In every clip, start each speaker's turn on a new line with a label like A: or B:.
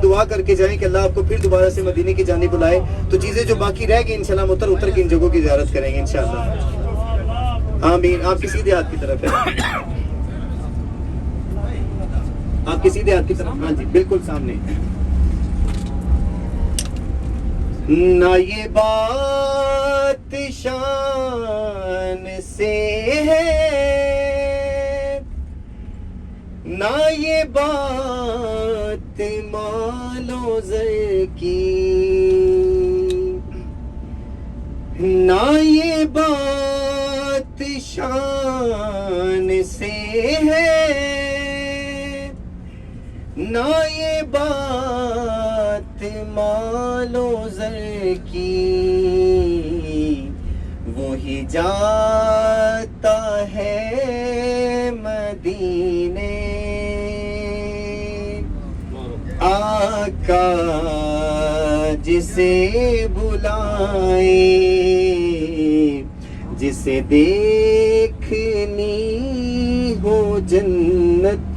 A: دعا کر کے جائیں کہ اللہ آپ کو پھر دوبارہ سے مدینے کی جانب بلائے. تو چیزیں جو باقی رہ گئی انشاءاللہ ہم اتر کے ان جگہوں کی زیارت کریں گے انشاءاللہ. آمین. آپ کی سیدھے ہاتھ کی طرف ہے, آپ کی سیدھے ہاتھ کی طرف. ہاں جی بالکل سامنے. نہ یہ بات شان سے ہے, نہ یہ بات مال و زر کی, نہ یہ بات شان سے ہے, نہ یہ بات مال و زر کی. وہی جاتا ہے مدینے آقا جسے بلائے, جسے دیکھنی ہو جنت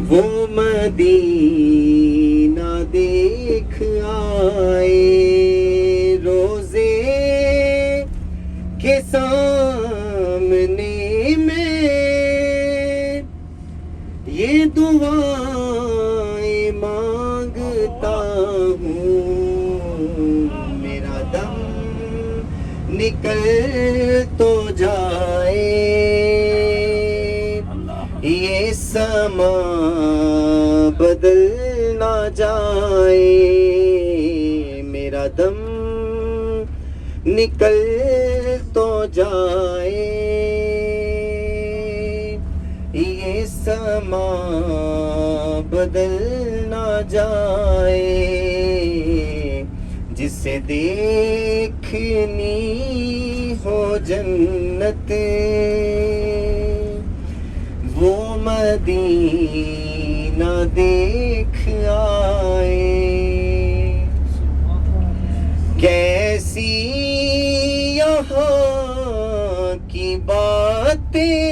A: وہ مدینہ دیکھ آئے. روزے کے سامنے میں یہ دعائیں مانگتا ہوں, میرا دم نکل تو جائے, یہ سما بدل نہ جائے, میرا دم نکل تو جائے, یہ سما بدل نہ جائے. جسے دیکھنی ہو جنت وہ مدینہ دیکھ آئے. کیسی یہاں کی باتیں,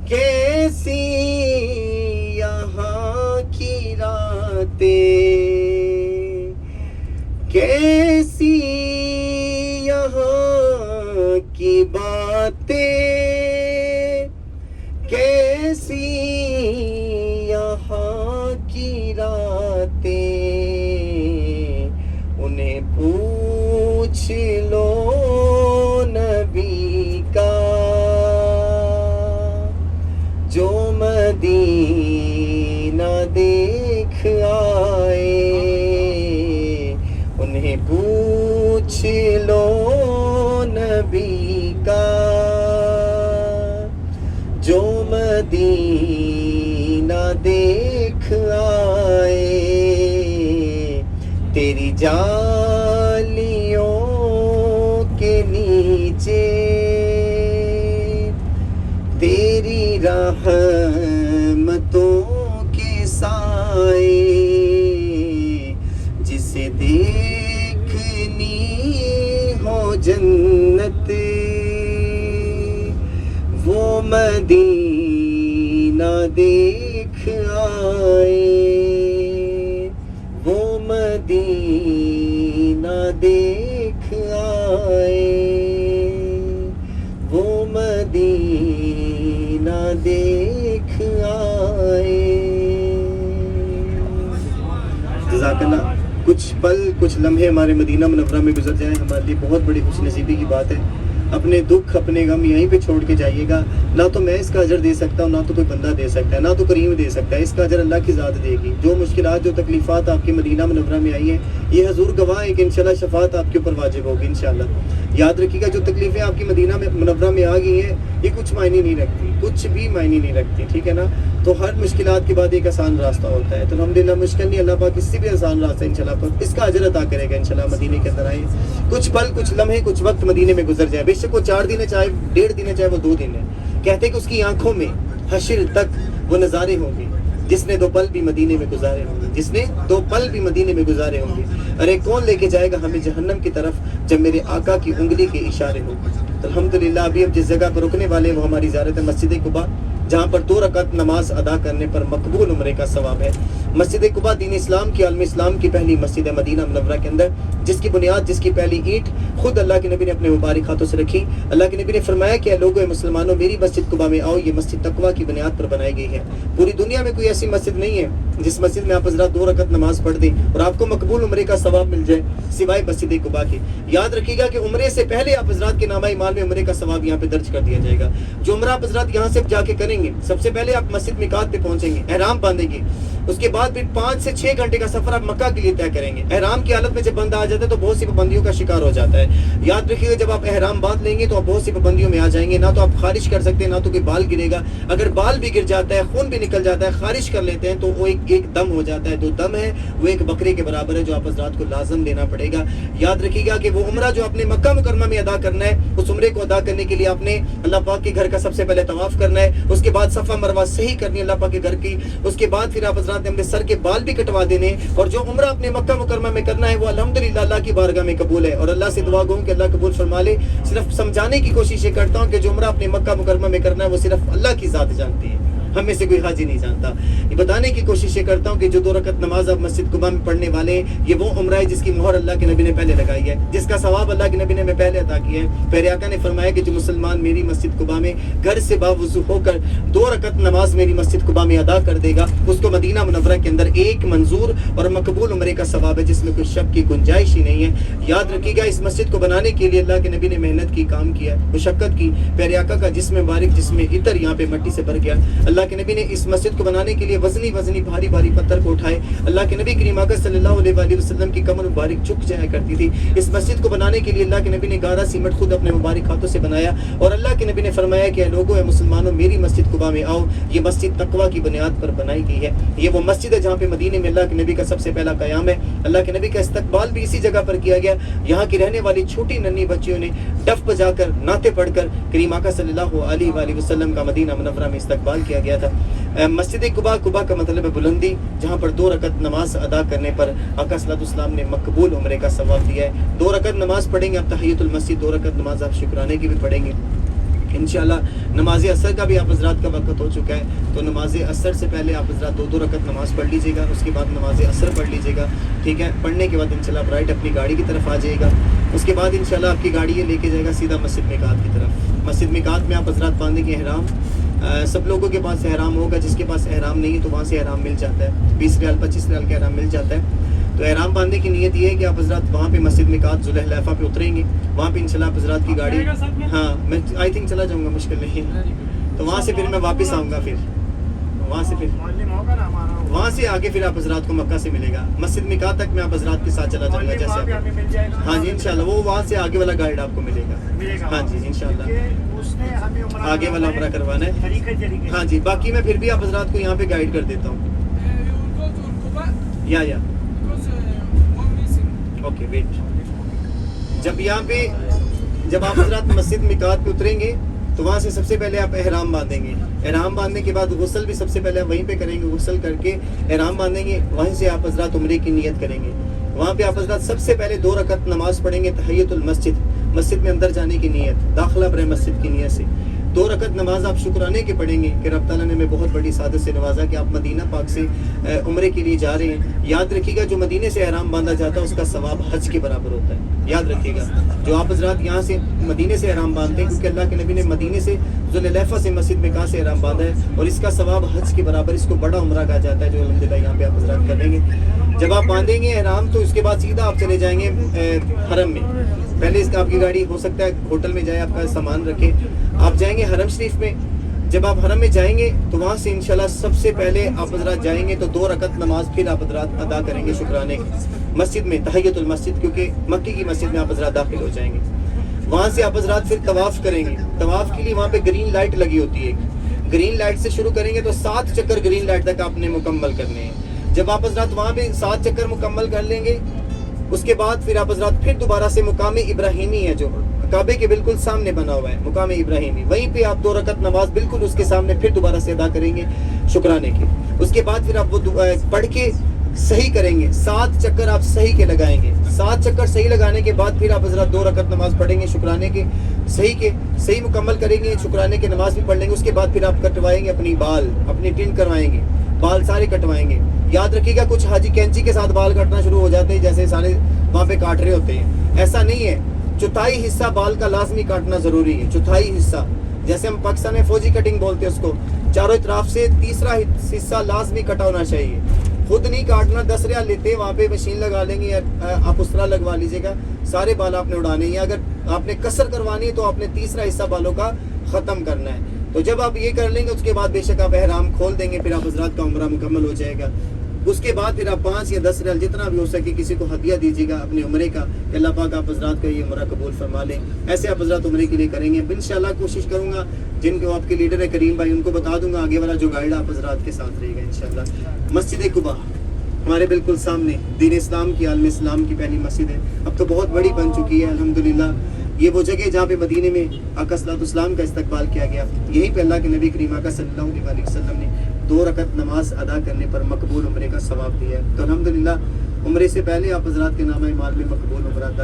A: کیسی یہاں کی راتیں, کیسی یہاں کی باتیں, کیسی یہاں کی راتیں. انہیں پوچھ لو نبی کا جو مدینہ دیکھ آئے. انہیں پوچھ لو نبی کا جو مدینہ دیکھ آئے. تیری جالیوں کے نیچے تیری رحمتوں کے سائے, جسے دیکھنی ہو جنت وہ مدینہ دیکھ آئے, وہ مدینہ دیکھ آئے, وہ مدینہ دیکھ آئے. جزاک اللہ. کچھ پل کچھ لمحے ہمارے مدینہ منورہ میں گزر جائیں ہمارے لیے بہت بڑی خوش نصیبی کی بات ہے. اپنے دکھ اپنے غم یہیں پہ چھوڑ کے جائیے گا. نہ تو میں اس کا اجر دے سکتا ہوں, نہ تو کوئی بندہ دے سکتا ہے, نہ تو کریم دے سکتا ہے. اس کا اجر اللہ کی ذات دے گی. جو مشکلات جو تکلیفات آپ کی مدینہ منورہ میں آئی ہیں یہ حضور گواہ ہے کہ انشاءاللہ شفاعت آپ کے اوپر واجب ہوگی انشاءاللہ. یاد رکھیے گا جو تکلیفیں آپ کی مدینہ منورہ میں آ گئی ہیں یہ کچھ معنی نہیں رکھتی, کچھ بھی معنی نہیں رکھتی, ٹھیک ہے نا. تو ہر مشکلات کے بعد ایک آسان راستہ ہوتا ہے. تو الحمدللہ مشکل نہیں, اللہ پاک اس سے بھی آسان راستہ انشاءاللہ پر اس کا اجر عطا کرے گا انشاءاللہ. مدینے کے اندر آئے, کچھ پل کچھ لمحے کچھ وقت مدینے میں گزر جائے. بے شک وہ 4 دن ہے, چاہے 1.5 دن ہے, چاہے وہ 2 دن ہے. کہتے کہ اس کی آنکھوں میں حشر تک وہ نظارے ہوں گے جس نے 2 پل بھی مدینے میں گزارے ہوں گے, جس نے 2 پل بھی مدینے میں گزارے ہوں گے. ارے کون لے کے جائے گا ہمیں جہنم کی طرف جب میرے آقا کی انگلی کے اشارے ہوں گے. الحمدللہ ابھی اب جس جگہ پر رکنے والے وہ ہماری زیارت ہے مسجد قباء, جہاں پر 2 رکعت نماز ادا کرنے پر مقبول عمرے کا ثواب ہے۔ مسجد قباء دین اسلام کی، عالم اسلام کی پہلی مسجد ہے مدینہ منورہ کے اندر، جس کی بنیاد، جس کی پہلی اینٹ خود اللہ کے نبی نے اپنے مبارک ہاتھوں سے رکھی۔ اللہ کے نبی نے فرمایا کہ اے لوگو، مسلمانوں، میری مسجد قباء میں آؤ، یہ مسجد تقویٰ کی بنیاد پر بنائی گئی ہے۔ پوری دنیا میں کوئی ایسی مسجد نہیں ہے جس مسجد میں آپ حضرات 2 رکعت نماز پڑھ دیں اور آپ کو مقبول عمرے کا ثواب مل جائے سوائے مسجد قباء کے۔ یاد رکھیے گا کہ عمرے سے پہلے آپ حضرات کے نامہ اعمال میں عمرے کا ثواب یہاں پہ درج کر دیا جائے گا۔ جو عمرہ آپ حضرات یہاں سے جا کے کریں گے، سب سے پہلے آپ مسجد میقات پہ پہنچیں گے، احرام باندھیں گے، اس کے بعد پھر 5 سے 6 گھنٹے کا سفر آپ مکہ کے لیے طے کریں گے۔ احرام کی حالت میں جب بندہ آ جاتا ہے تو بہت سی پابندیوں کا شکار ہو جاتا ہے۔ یاد رکھیے گا جب آپ احرام باندھ لیں گے تو آپ بہت سی پابندیوں میں آ جائیں گے، نہ تو آپ خارج کر سکتے ہیں، نہ تو کوئی بال گرے گا۔ اگر بال بھی گر جاتا ہے، خون بھی نکل جاتا ہے، خارج کر لیتے ہیں تو وہ ایک دم ہو جاتا ہے۔ جو دم ہے وہ ایک بکرے کے برابر ہے، جو آپ حضرات کو لازم دینا پڑے گا۔ یاد رکھیے گا کہ وہ عمرہ جو آپ نے مکہ مکرمہ میں ادا کرنا ہے، اس عمرے کو ادا کرنے کے لیے آپ نے اللہ پاک کے گھر کا سب سے پہلے طواف کرنا ہے، اس کے بعد صفا مروہ صحیح کرنی ہے اللہ پاک کے گھر کی، اس کے بعد پھر آپ حضرات نے اپنے سر کے بال بھی کٹوا دینے، اور جو عمرہ اپنے مکہ مکرمہ میں کرنا ہے وہ الحمدللہ اللہ کی بارگاہ میں قبول ہے، اور اللہ سے دعا گو کہ اللہ قبول فرما لے۔ صرف سمجھانے کی کوشش یہ کرتا ہوں کہ جو عمرہ اپنے مکہ مکرمہ میں کرنا ہے وہ صرف اللہ کی ذات جانتی ہے، ہم میں سے کوئی حاجی نہیں جانتا۔ یہ بتانے کی کوشش یہ کرتا ہوں کہ جو 2 رکعت نماز آپ مسجد قباء میں پڑھنے والے ہیں، یہ وہ عمرہ ہے جس کی مہر اللہ کے نبی نے پہلے لگائی ہے، جس کا ثواب اللہ کے نبی نے پہلے عطا کیا ہے۔ پیارے آقا نے فرمایا کہ جو مسلمان میری مسجد قباء میں گھر سے باوضو ہو کر 2 رکعت نماز میری مسجد قباء میں ادا کر دے گا، اس کو مدینہ منورہ کے اندر ایک منظور اور مقبول عمرے کا ثواب ہے، جس میں کوئی شک کی گنجائش ہی نہیں ہے۔ یاد رکھیے گا اس مسجد کو بنانے کے لیے اللہ کے نبی نے محنت کی، کام کیا، مشقت کی۔ پیارے آقا کا جسم مبارک، جس میں عطر یہاں پہ مٹی سے بھر گیا، اللہ کے نبی نے اس مسجد کو بنانے کے لیے وزنی بھاری پتھر کو اٹھائے۔ اللہ کے نبی کریم آقا صلی اللہ علیہ وآلہ وسلم کی کمر مبارک جھک جایا کرتی تھی۔ اس مسجد کو بنانے کے لیے اللہ کے نبی نے گارا سیمنٹ خود اپنے مبارک ہاتھوں سے بنایا، اور اللہ کے نبی نے فرمایا کہ اے لوگو، اے مسلمانوں، میری مسجد قباء میں آؤ، یہ مسجد تقویٰ کی بنیاد پر بنائی گئی ہے۔ یہ وہ مسجد ہے جہاں پہ مدینے میں اللہ کے نبی کا سب سے پہلا قیام ہے، اللہ کے نبی کا استقبال بھی اسی جگہ پر کیا گیا۔ یہاں کی رہنے والی چھوٹی ننھی بچیوں نے ڈف بجا کر، نعتیں پڑھ کر کریم آقا صلی اللہ علیہ وآلہ وسلم کا مدینہ منورہ میں استقبال کیا گیا تھا۔ مسجد قباء کا مطلب ہے بلندی، جہاں پر 2 رکعت نماز ادا کرنے پر آقا صلی اللہ علیہ وسلم نے مقبول عمرے کا ثواب دیا ہے۔ 2 رکعت نماز پڑھیں گے آپ تحیۃ المسجد، 2 رکعت نماز آپ شکرانے کی بھی پڑھیں گے انشاءاللہ۔ نماز عصر کا بھی آپ حضرات کا وقت ہو چکا ہے، تو نماز عصر سے پہلے آپ حضرات 2 رکعت نماز پڑھ لیجیے گا، اس کے بعد نماز عصر پڑھ لیجیے گا، ٹھیک ہے۔ پڑھنے کے بعد انشاءاللہ آپ رائٹ اپنی گاڑی کی طرف آ جائے گا، اس کے بعد انشاءاللہ آپ کی گاڑی یہ لے کے جائے گا سیدھا مسجد میقات کی طرف۔ مسجد میقات میں آپ حضرات باندھیں گے احرام۔ سب لوگوں کے پاس احرام ہوگا، جس کے پاس احرام نہیں ہے تو وہاں سے احرام مل جاتا ہے، 20 ریال 25 ریال کا احرام مل جاتا ہے۔ تو احرام باندھنے کی نیت یہ ہے کہ آپ حضرات وہاں پہ مسجد میقات ذوالحلیفہ پہ اتریں گے، وہاں پہ انشاءاللہ آپ حضرات کی گاڑی، ہاں میں آئی تھنک چلا جاؤں گا، مشکل نہیں، تو وہاں سے پھر میں واپس آؤں گا، پھر وہاں سے آگے پھر آپ حضرات کو مکہ سے ملے گا۔ مسجد میقات تک میں آپ حضرات کے ساتھ چلا جاؤں گا، جیسے ہاں جی انشاءاللہ وہ وہاں سے آگے والا گائیڈ آپ کو ملے گا، ہاں جی انشاءاللہ آگے والا عمرہ کروانا ہے، ہاں جی۔ باقی میں پھر بھی آپ حضرات کو یہاں پہ گائیڈ کر دیتا ہوں، یا اوکے ویٹ۔ جب آپ حضرات مسجد میقات پہ اتریں گے تو وہاں سے سب سے پہلے آپ احرام باندھیں گے، احرام باندھنے کے بعد غسل بھی سب سے پہلے وہیں پہ کریں گے، غسل کر کے احرام باندھیں گے، وہیں سے آپ حضرات عمرے کی نیت کریں گے۔ وہاں پہ آپ حضرات سب سے پہلے 2 رکعت نماز پڑھیں گے تحیۃ المسجد، مسجد میں اندر جانے کی نیت، داخلہ برے مسجد کی نیت سے۔ 2 رکعت نماز آپ شکرانے کے پڑھیں گے کہ رب تعالیٰ نے ہمیں بہت بڑی سعادت سے نوازا کہ آپ مدینہ پاک سے عمرے کے لیے جا رہے ہیں۔ یاد رکھیے گا جو مدینے سے احرام باندھا جاتا ہے اس کا ثواب حج کے برابر ہوتا ہے، یاد رکھیے گا۔ جو آپ حضرات یہاں سے مدینے سے احرام باندھتے ہیں، کیونکہ اللہ کے نبی نے مدینے سے ذوالحلیفہ سے مسجد میقات سے احرام باندھا ہے، اور اس کا ثواب حج کے برابر، اس کو بڑا عمرہ کہا جاتا ہے، جو الحمدللہ یہاں پہ آپ حضرات کر لیں گے۔ جب آپ باندھیں گے احرام تو اس کے بعد سیدھا آپ چلے جائیں گے حرم میں۔ پہلے اس کا آپ کی گاڑی ہو سکتا ہے ہوٹل میں جائے، آپ کا سامان رکھے، آپ جائیں گے حرم شریف میں۔ جب آپ حرم میں جائیں گے تو وہاں سے انشاءاللہ سب سے پہلے آپ حضرات جائیں گے تو 2 رکعت نماز پھر آپ حضرات ادا کریں گے شکرانے کی مسجد میں تحیۃ المسجد، کیونکہ مکی کی مسجد میں آپ حضرات داخل ہو جائیں گے۔ وہاں سے آپ حضرات پھر طواف کریں گے، طواف کے لیے وہاں پہ گرین لائٹ لگی ہوتی ہے، گرین لائٹ سے شروع کریں گے تو 7 چکر گرین لائٹ تک آپ نے مکمل کرنے ہیں۔ جب آپ حضرات وہاں پہ 7 چکر مکمل کر لیں گے، اس کے بعد پھر آپ حضرات پھر دوبارہ سے مقام ابراہیمی ہے جو کعبے کے بالکل سامنے بنا ہوا ہے، مقام ابراہیمی، وہیں پہ آپ 2 رکعت نماز بالکل اس کے سامنے پھر دوبارہ سے ادا کریں گے شکرانے کی۔ اس کے بعد پھر آپ وہ پڑھ کے صحیح کریں گے. 7 چکر آپ صحیح کے لگائیں گے. 7 چکر صحیح لگانے کے بعد پھر آپ حضرات 2 رکعت نماز پڑھیں گے شکرانے کے صحیح مکمل کریں گے. شکرانے کے نماز بھی پڑھ لیں گے. اس کے بعد پھر آپ کٹوائیں گے اپنی بال, اپنی ٹن کروائیں گے, بال سارے کٹوائیں گے. یاد رکھیے گا کچھ حاجی کینچی کے ساتھ بال کاٹنا شروع ہو جاتے ہیں, جیسے سارے وہاں پہ کاٹ رہے ہوتے ہیں. ایسا نہیں ہے. چوتھائی حصہ بال کا لازمی کاٹنا ضروری ہے. چوتھائی حصہ, جیسے ہم پاکستان میں فوجی کٹنگ بولتے ہیں اس کو, چاروں اطراف سے تیسرا حصہ لازمی کٹا ہونا چاہیے. خود نہیں کاٹنا. 10 ریال لیتے وہاں پہ مشین لگا لیں گے, یا آپ اس طرح لگوا لیجیے گا. سارے بال آپ نے اڑانے ہیں. اگر آپ نے کسر کروانی ہے تو آپ نے تیسرا حصہ بالوں کا ختم کرنا ہے. تو جب آپ یہ کر لیں گے اس کے بعد بے شک آپ احرام کھول دیں گے, پھر آپ حضرات کا عمرہ مکمل ہو جائے گا. اس کے بعد پھر آپ 5 یا 10 ریال جتنا بھی ہو سکے کسی کو ہدیہ دیجیے گا اپنے عمرے کا, کہ اللہ پاک آپ حضرات کا یہ عمرہ قبول فرما لیں. ایسے آپ حضرات عمرے کے لیے کریں گے. انشاءاللہ کوشش کروں گا, جن کو آپ کے لیڈر ہے کریم بھائی, ان کو بتا دوں گا. آگے والا جو گائیڈ آپ حضرات کے ساتھ رہے گا انشاءاللہ. مسجد قباء ہمارے بالکل سامنے, دین اسلام کی, عالم اسلام کی پہلی مسجد ہے. اب تو بہت بڑی بن چکی ہے الحمدللہ. یہ وہ جگہ جہاں پہ مدینے میں آقا صلی اللہ علیہ وسلم کا استقبال کیا گیا. یہیں پہ اللہ کے نبی کریم آقا صلی اللہ علیہ وسلم نے 2 رکعت نماز ادا کرنے پر مقبول عمرے کا ثواب دیا ہے. تو الحمدللہ عمرے سے پہلے آپ حضرات کے نامہ اعمال میں مقبول عمرہ